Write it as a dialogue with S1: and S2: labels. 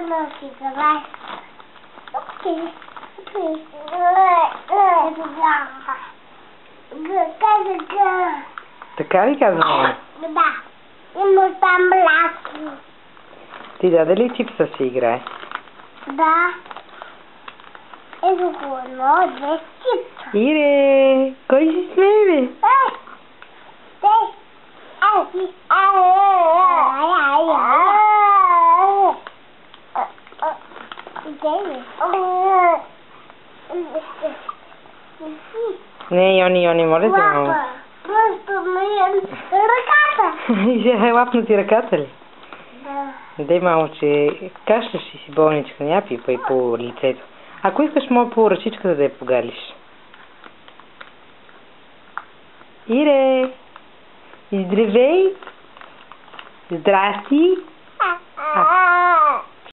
S1: носи, давай. Окей.
S2: Така ли казвам?
S1: Да. Има там мляко.
S2: Ти даде ли чипса си играе?
S1: Да. Ето го, едно, две чипса.
S2: Ире, кой си смее, бе? Не, Йони, моля те, мамо.
S1: Просто ми ръката.
S2: Е лапна ти ръката ли?
S1: Да.
S2: Дей, мамо, че кашляш и си болничка, ня пипа и по лицето. Ако искаш, мога по ръчичката да я погалиш. Ире! Здравей! Здрасти!